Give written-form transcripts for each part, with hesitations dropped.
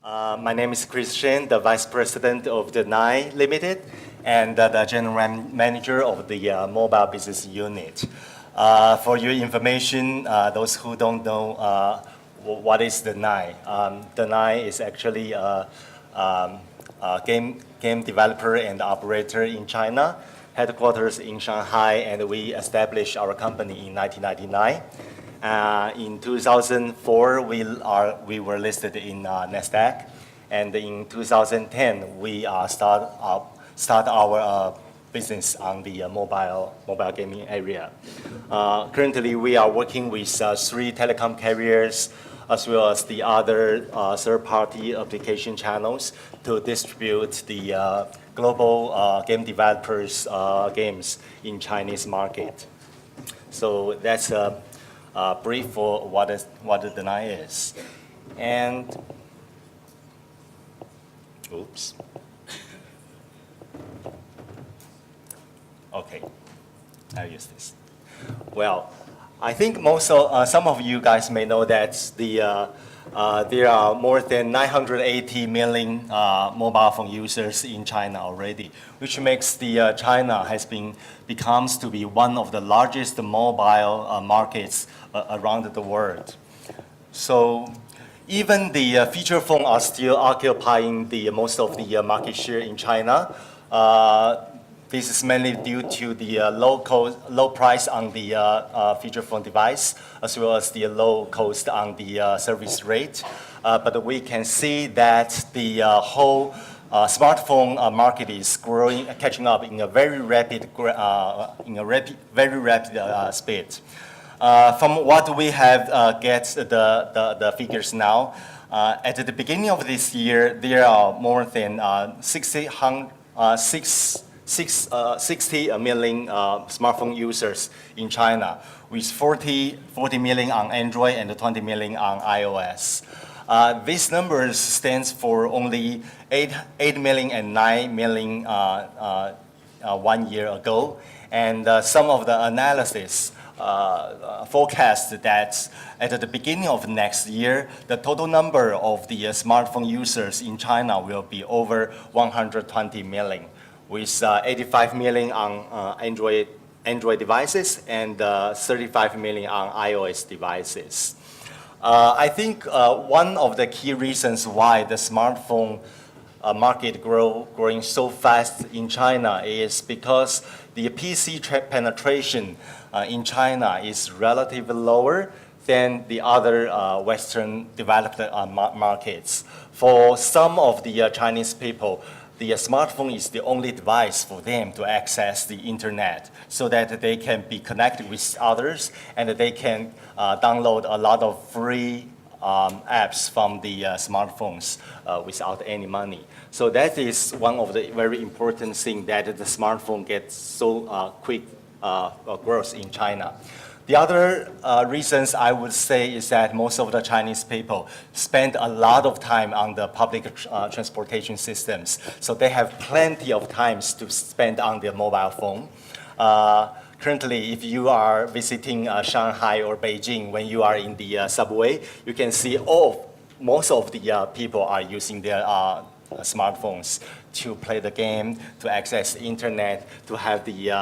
My name is Shen, the Vice President of the Nine Limited and the General Manager of the Mobile Business Unit. For your information, those who don't know what is the Nine, the Nine is actually a game developer and operator in China, headquarters in Shanghai, and we established our company in 1999. In 2004, we were listed in Nasdaq, and in 2010 we start our business on the mobile gaming area. Currently, we are working with 3 telecom carriers as well as the other third-party application channels to distribute the global game developers' games in Chinese market. So that's brief for what the Nine is. And, oops. Okay, I'll use this. Well, I think some of you guys may know that there are more than 980 million mobile phone users in China already, which makes China becomes to be one of the largest mobile markets around the world. So even the feature phone are still occupying most of the market share in China. This is mainly due to the low price on the feature phone device, as well as the low cost on the service rate. But we can see that the whole smartphone market is growing, catching up in a very rapid speed. From what we have get the figures now, at the beginning of this year, there are more than 60 million smartphone users in China, with 40 million on Android and 20 million on iOS. These numbers stands for only 8 million and 9 million 1 year ago. And some of the analysis forecast that at the beginning of next year, the total number of the smartphone users in China will be over 120 million. With 85 million on Android devices and 35 million on iOS devices. I think one of the key reasons why the smartphone market growing so fast in China is because the PC penetration in China is relatively lower than the other Western developed markets. For some of the Chinese people, the smartphone is the only device for them to access the internet so that they can be connected with others and they can download a lot of free apps from the smartphones without any money. So that is one of the very important things that the smartphone gets so quick growth in China. The other reasons I would say is that most of the Chinese people spend a lot of time on the public transportation systems. So they have plenty of times to spend on their mobile phone. Currently, if you are visiting Shanghai or Beijing, when you are in the subway, you can see most of the people are using their smartphones to play the game, to access the internet, to have the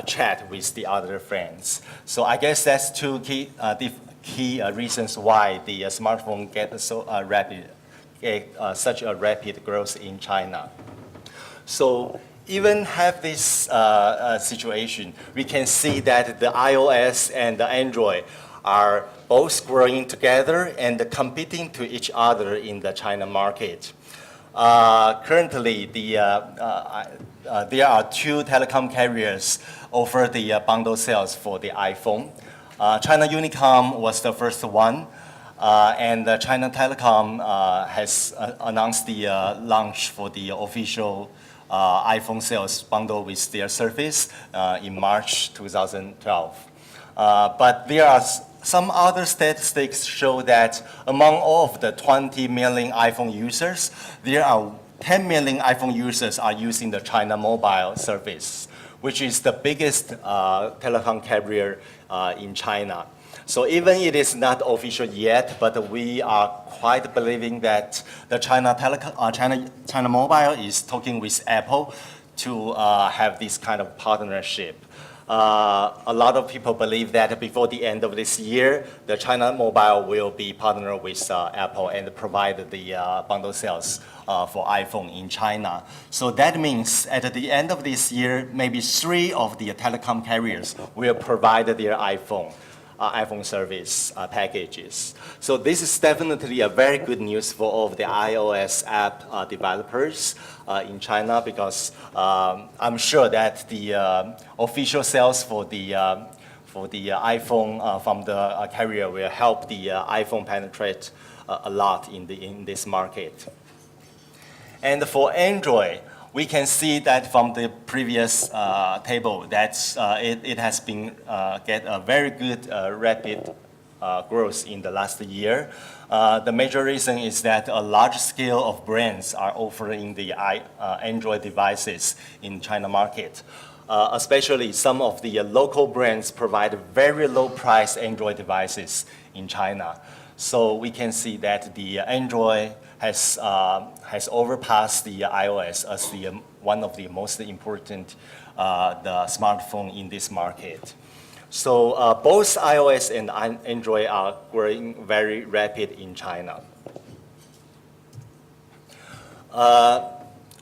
chat with the other friends. So I guess that's 2 key reasons why the smartphone get so such a rapid growth in China. So even have this situation, we can see that the iOS and the Android are both growing together and competing to each other in the China market. Currently, there are 2 telecom carriers offer the bundle sales for the iPhone. China Unicom was the first one, and China Telecom has announced the launch for the official iPhone sales bundle with their service in March 2012. But there are some other statistics show that among all of the 20 million iPhone users, there are 10 million iPhone users are using the China Mobile service, which is the biggest telecom carrier in China. So even it is not official yet, but we are quite believing that the China Mobile is talking with Apple to have this kind of partnership. A lot of people believe that before the end of this year, the China Mobile will be partnered with Apple and provide the bundle sales for iPhone in China. So that means at the end of this year, maybe 3 of the telecom carriers will provide their iPhone service packages. So this is definitely a very good news for all of the iOS app developers in China, because I'm sure that the official sales for the iPhone from the carrier will help the iPhone penetrate a lot in this market. And for Android, we can see that from the previous table that it has been get a very good rapid growth in the last year. The major reason is that a large scale of brands are offering the Android devices in China market. Especially some of the local brands provide very low price Android devices in China. So we can see that the Android has overpassed the iOS as one of the most important the smartphone in this market. So both iOS and Android are growing very rapid in China.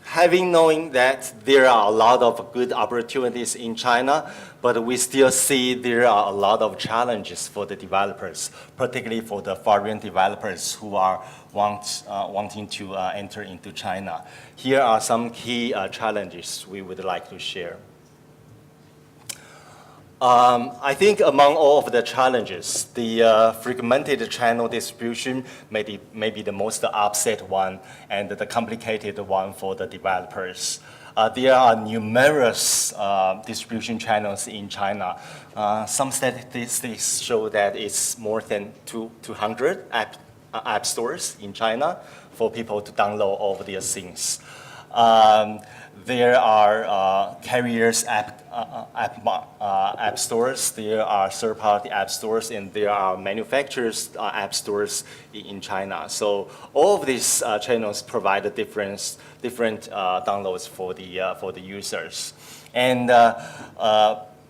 Having knowing that there are a lot of good opportunities in China, but we still see there are a lot of challenges for the developers, particularly for the foreign developers who are wanting to enter into China. Here are some key challenges we would like to share. I think among all of the challenges, the fragmented channel distribution may be the most upset one and the complicated one for the developers. There are numerous distribution channels in China. Some statistics show that it's more than 200 app stores in China for people to download all of these things. There are carriers app stores, there are third-party app stores, and there are manufacturers app stores in China. So all of these channels provide different downloads for the users, and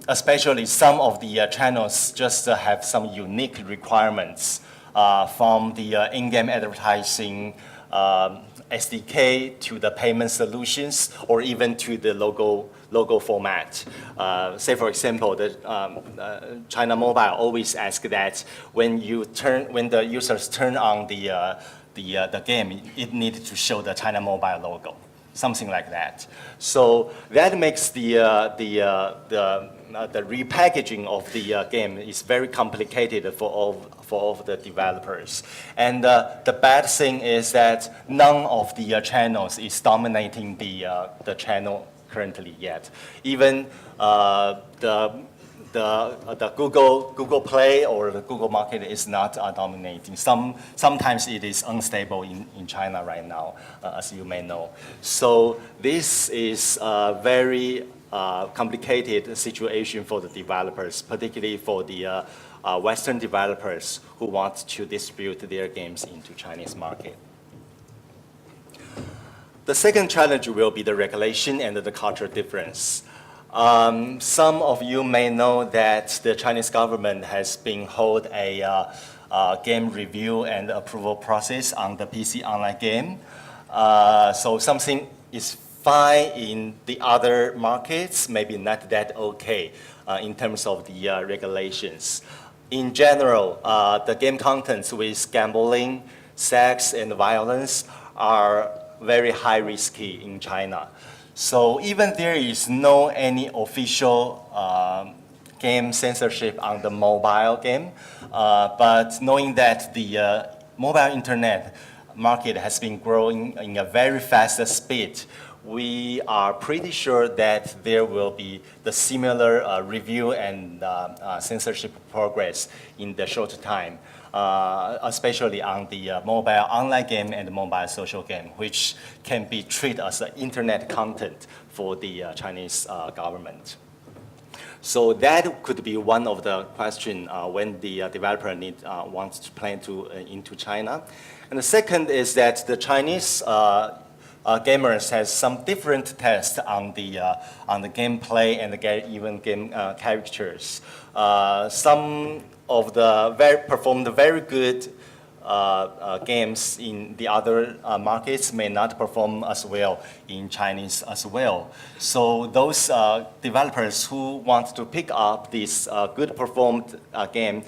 especially some of the channels just have some unique requirements from the in-game advertising. SDK to the payment solutions, or even to the logo format. Say for example, the China Mobile always asks that when the users turn on the game, it needs to show the China Mobile logo, something like that. So that makes the repackaging of the game is very complicated for all of the developers. And the bad thing is that none of the channels is dominating the channel currently yet. Even the Google Play or the Google Market is not dominating. Sometimes it is unstable in China right now, as you may know. So this is a very complicated situation for the developers, particularly for the Western developers who want to distribute their games into Chinese market. The second challenge will be the regulation and the cultural difference. Some of you may know that the Chinese government has been hold a game review and approval process on the PC online game. So something is fine in the other markets, maybe not that okay in terms of the regulations. In general, the game contents with gambling, sex, and violence are very high risky in China. So even there is no any official game censorship on the mobile game, but knowing that the mobile internet market has been growing in a very fast speed, we are pretty sure that there will be the similar review and censorship progress in the short time, especially on the mobile online game and mobile social game, which can be treated as internet content for the Chinese government. So that could be one of the question when the developer wants to plan to into China. And the second is that the Chinese gamers has some different tests on the gameplay and even game characters. Some of the performed very good games in the other markets may not perform as well in Chinese as well. So those developers who want to pick up this good performed game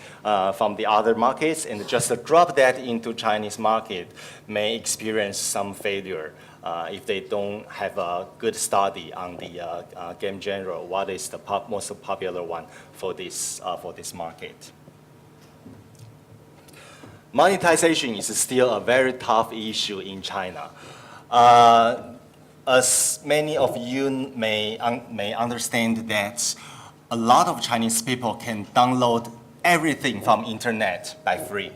from the other markets and just drop that into Chinese market may experience some failure if they don't have a good study on the game genre, what is the most popular one for this market. Monetization is still a very tough issue in China. As many of you may understand that a lot of Chinese people can download everything from internet by free.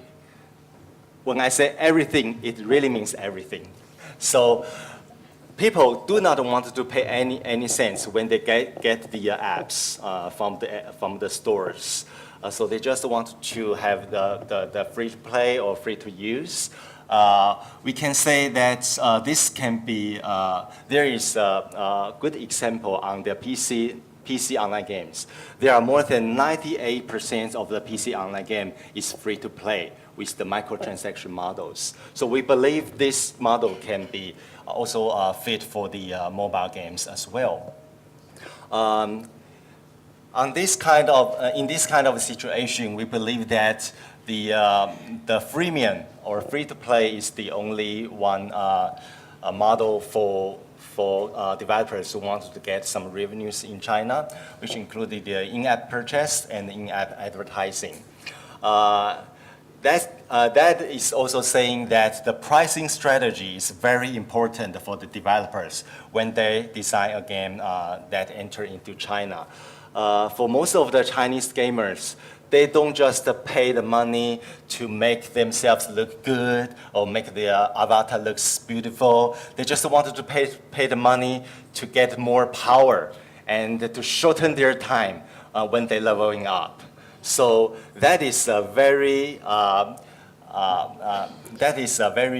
When I say everything, it really means everything. So people do not want to pay any cents when they get the apps from the stores. So they just want to have the free to play or free to use. We can say that this can be, there is a good example on the PC online games. There are more than 98% of the PC online game is free to play with the microtransaction models. So we believe this model can be also fit for the mobile games as well. In this kind of situation, we believe that the freemium or free-to-play is the only one model for developers who want to get some revenues in China, which included the in-app purchase and in-app advertising. That is also saying that the pricing strategy is very important for the developers when they design a game that enter into China. For most of the Chinese gamers, they don't just pay the money to make themselves look good or make their avatar looks beautiful. They just wanted to pay the money to get more power and to shorten their time when they're leveling up. So that is a very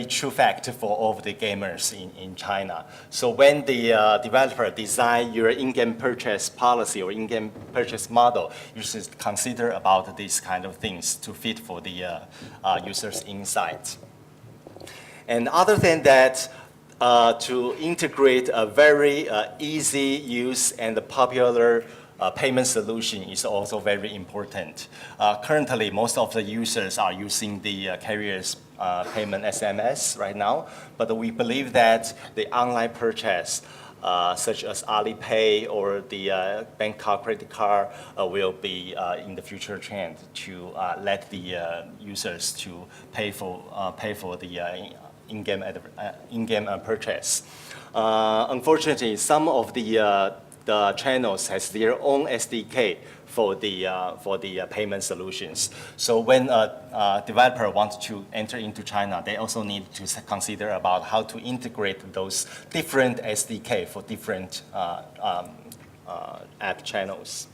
true fact for all of the gamers in China. So when the developer design your in-game purchase policy or in-game purchase model, you should consider about these kind of things to fit for the user's insight. And other than that, to integrate a very easy use and popular payment solution is also very important. Currently, most of the users are using the carrier's payment SMS right now, but we believe that the online purchase, such as Alipay or the bank card, credit card, will be in the future trend to let the users to pay for the in-game purchase. Unfortunately, some of the channels has their own SDK for the payment solutions. So when a developer wants to enter into China, they also need to consider about how to integrate those different SDK for different app channels.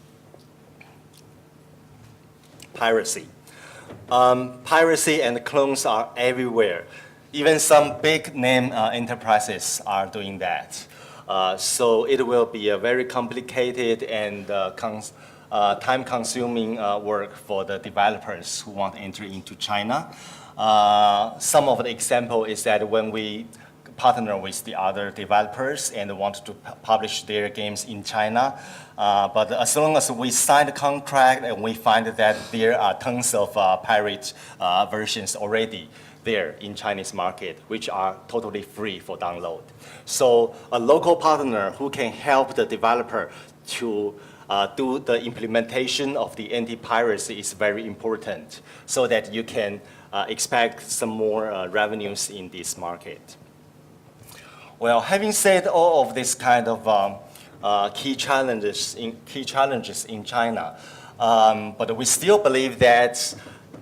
Piracy. Piracy and clones are everywhere. Even some big name enterprises are doing that. So it will be a very complicated and time-consuming work for the developers who want to enter into China. Some of the example is that when we partner with the other developers and want to publish their games in China, but as long as we sign the contract and we find that there are tons of pirate versions already there in Chinese market, which are totally free for download. So a local partner who can help the developer to do the implementation of the anti-piracy is very important so that you can expect some more revenues in this market. Well, having said all of this kind of key challenges in China, but we still believe that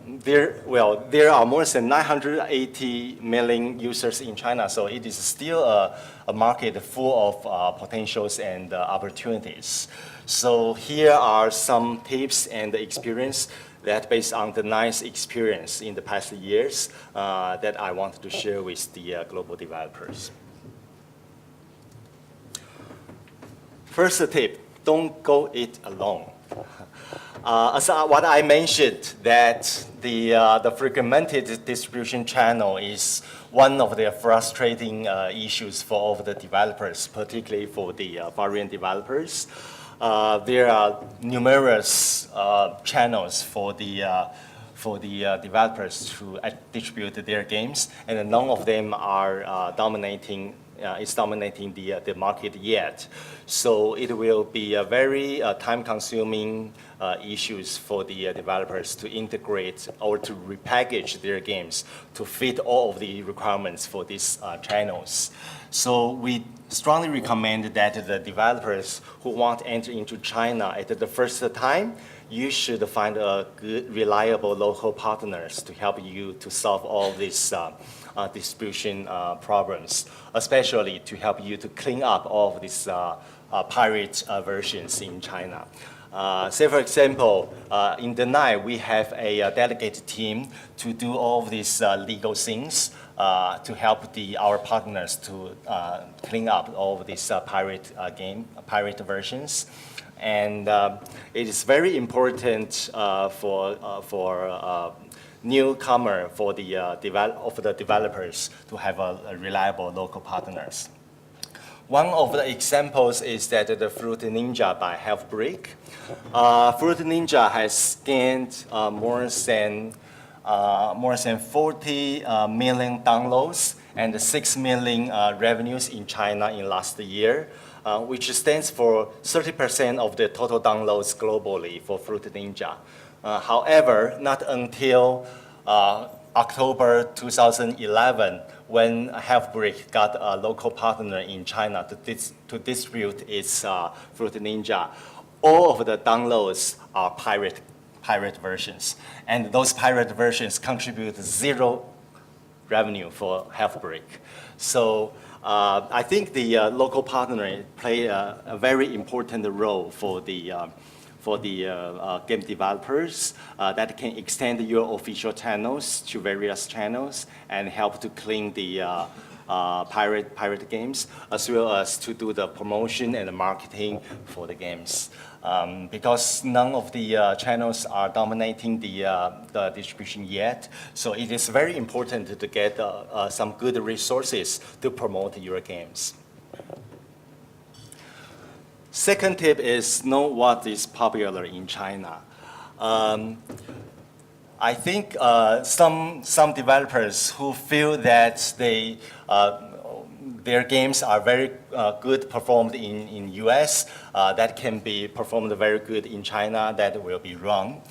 there are more than 980 million users in China, so it is still a market full of potentials and opportunities. So here are some tips and experience that based on the nice experience in the past years that I wanted to share with the global developers. First tip, don't go it alone. As what I mentioned, that the fragmented distribution channel is one of the frustrating issues for all of the developers, particularly for the foreign developers. There are numerous channels for the developers to distribute their games, and none of them are dominating the market yet. So it will be a very time-consuming issues for the developers to integrate or to repackage their games to fit all of the requirements for these channels. So we strongly recommend that the developers who want to enter into China at the first time, you should find a good, reliable local partners to help you to solve all these distribution problems, especially to help you to clean up all of these pirate versions in China. Say for example, in Denai, we have a dedicated team to do all of these legal things to help our partners to clean up all of these pirate versions. And it is very important for newcomer, for the developers to have a reliable local partners. One of the examples is that the Fruit Ninja by Halfbrick. Fruit Ninja has gained more than 40 million downloads and 6 million revenues in China in last year, which stands for 30% of the total downloads globally for Fruit Ninja. However, not until October 2011, when Halfbrick got a local partner in China to distribute its Fruit Ninja, all of the downloads are pirate versions. And those pirate versions contribute zero revenue for Halfbrick. So I think the local partner play a very important role for the game developers that can extend your official channels to various channels and help to clean the pirate games, as well as to do the promotion and the marketing for the games. Because none of the channels are dominating the distribution yet, so it is very important to get some good resources to promote your games. Second tip is know what is popular in China. I think some developers who feel that their games are very good performed in US, that can be performed very good in China, that will be wrong.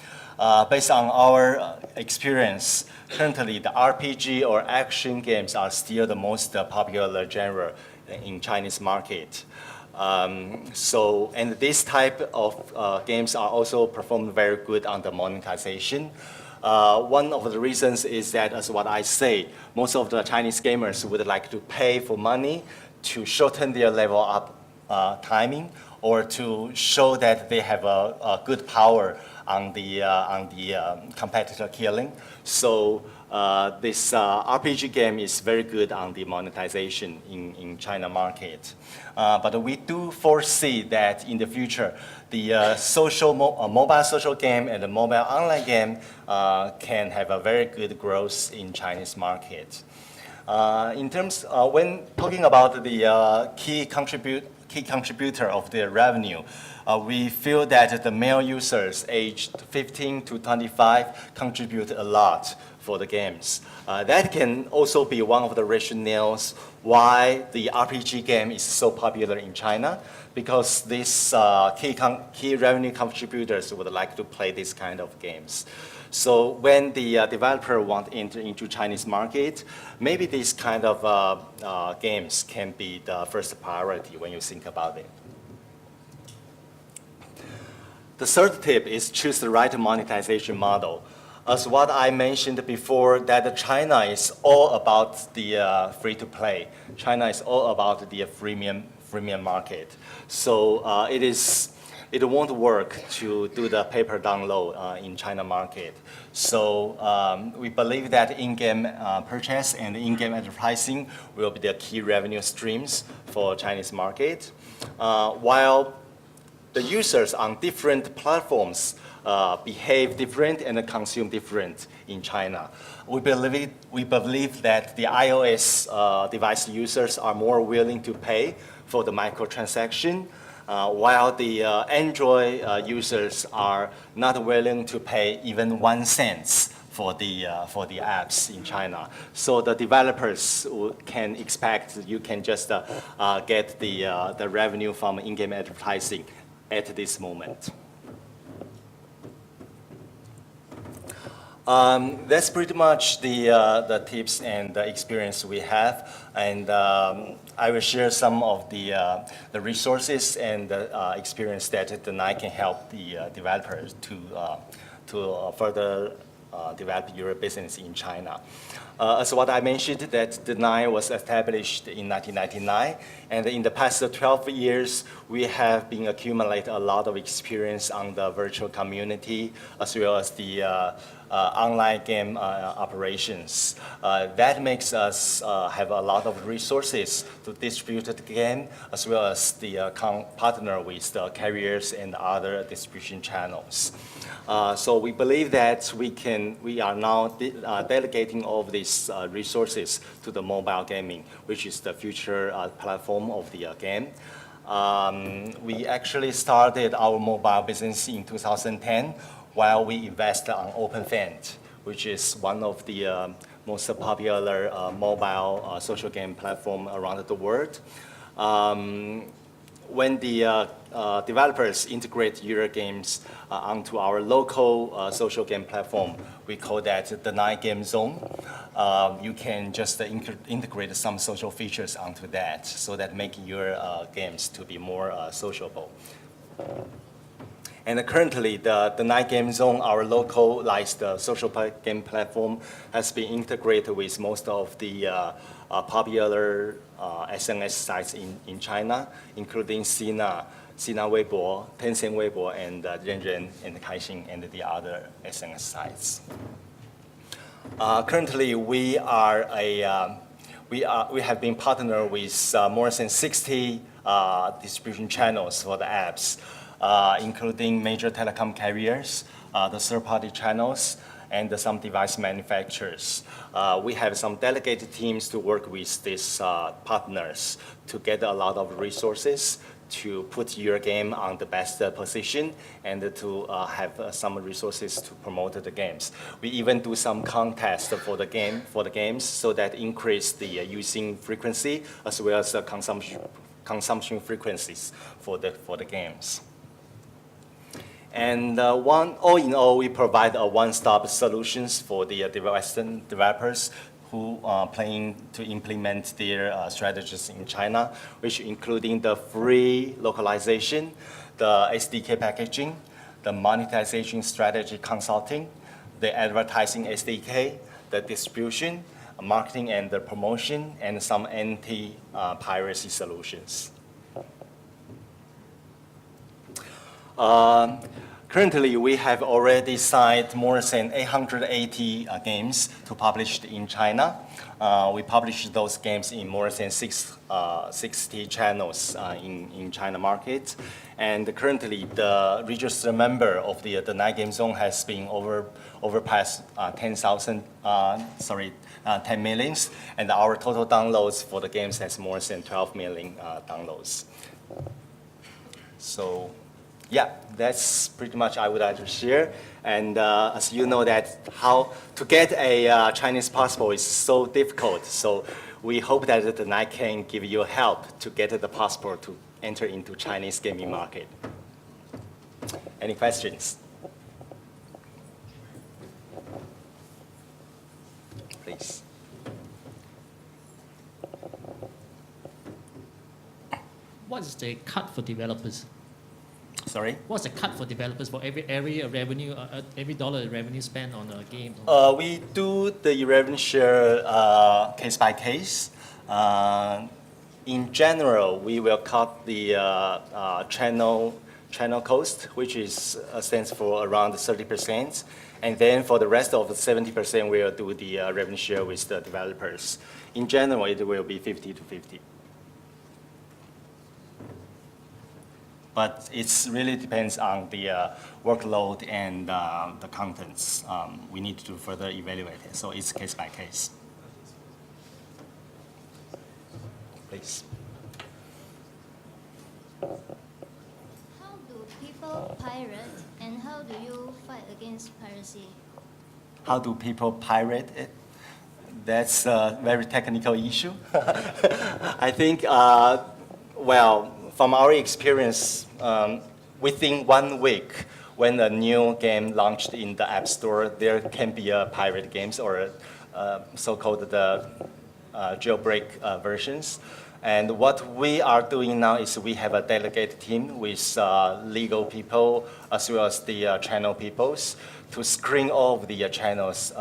Based on our experience, currently the RPG or action games are still the most popular genre in Chinese market. And this type of games are also performed very good on the monetization. One of the reasons is that, as what I say, most of the Chinese gamers would like to pay for money to shorten their level up timing, or to show that they have a good power on the competitor killing. So this RPG game is very good on the monetization in China market. But we do foresee that in the future, the mobile social game and the mobile online game can have a very good growth in Chinese market. In terms, when talking about the key contributor of the revenue, we feel that the male users aged 15 to 25 contribute a lot for the games. That can also be one of the rationales why the RPG game is so popular in China, because these key revenue contributors would like to play this kind of games. So when the developer want to enter into Chinese market, maybe these kind of games can be the first priority when you think about it. The third tip is choose the right monetization model. As what I mentioned before, that China is all about the free-to-play. China is all about the freemium market. So it won't work to do the paper download in China market. So we believe that in-game purchase and in-game advertising will be the key revenue streams for Chinese market. While the users on different platforms behave different and consume different in China. We believe that the iOS device users are more willing to pay for the microtransaction, while the Android users are not willing to pay even 1 cent for the apps in China. So the developers can expect you can just get the revenue from in-game advertising at this moment. That's pretty much the tips and the experience we have, and I will share some of the resources and the experience that the NICE can help the developers to further develop your business in China. As what I mentioned, that the NICE was established in 1999, and in the past 12 years, we have been accumulating a lot of experience on the virtual community, as well as the online game operations. That makes us have a lot of resources to distribute the game, as well as the partner with the carriers and other distribution channels. So we believe that we are now delegating all of these resources to the mobile gaming, which is the future platform of the game. We actually started our mobile business in 2010 while we invest on OpenFan, which is one of the most popular mobile social game platform around the world. When the developers integrate your games onto our local social game platform, we call that the NICE Game Zone. You can just integrate some social features onto that, so that make your games to be more sociable. And currently, the NICE Game Zone, our localized social game platform, has been integrated with most of the popular SNS sites in China, including Sina Weibo, Tencent Weibo, and Renren and Kaixin, and the other SNS sites. Currently, we have been partnered with more than 60 distribution channels for the apps, including major telecom carriers, the third-party channels, and some device manufacturers. We have some dedicated teams to work with these partners to get a lot of resources to put your game on the best position and to have some resources to promote the games. We even do some contests for the games so that increase the using frequency as well as the consumption frequencies for the games. And all in all, we provide a one-stop solutions for the Western developers who are planning to implement their strategies in China, which including the free localization, the SDK packaging, the monetization strategy consulting, the advertising SDK, the distribution, marketing and the promotion, and some anti-piracy solutions. Currently, we have already signed more than 880 games to publish in China. We publish those games in more than 60 channels in China market. And currently, the registered member of the NICE Game Zone has been overpassed 10 millions, and our total downloads for the games has more than 12 million downloads. So, yeah, that's pretty much I would like to share. And as you know that how to get a Chinese passport is so difficult. So we hope that the NICE can give you help to get the passport to enter into Chinese gaming market. Any questions? Please. What is the cut for developers? Sorry? What's the cut for developers for every revenue, every dollar revenue spent on a game? We do the revenue share case by case. In general, we will cut the channel cost, which is stands for around 30%. And then for the rest of the 70%, we'll do the revenue share with the developers. In general, it will be 50 to 50. But it really depends on the workload and the contents. We need to further evaluate it. So it's case by case. Please. How do people pirate, and how do you fight against piracy? How do people pirate it? That's a very technical issue. I think, well, from our experience, within 1 week, when a new game launched in the App Store, there can be a pirate games or so-called the jailbreak versions. And what we are doing now is we have a delegated team with legal people as well as the channel peoples to screen all of the channels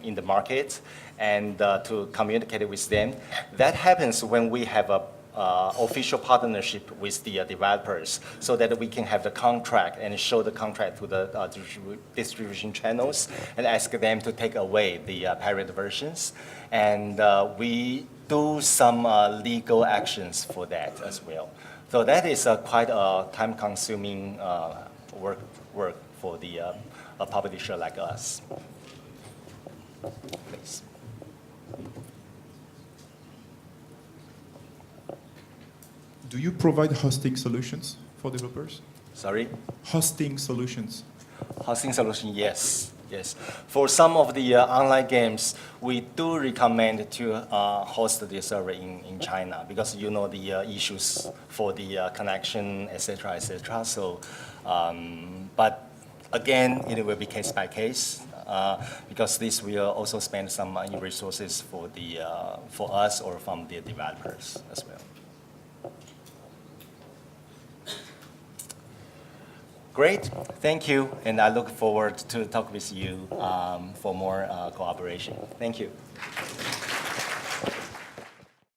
in the market and to communicate with them. That happens when we have a official partnership with the developers so that we can have the contract and show the contract to the distribution channels and ask them to take away the pirate versions. And we do some legal actions for that as well. So that is quite a time-consuming work for the a publisher like us. Please. Do you provide hosting solutions for developers? Sorry? Hosting solutions. Hosting solution, yes. Yes. For some of the online games, we do recommend to host the server in China because you know the issues for the connection, etc., etc. So, but again, it will be case by case because this will also spend some resources for the for us or from the developers as well. Great, thank you, and I look forward to talk with you for more cooperation. Thank you.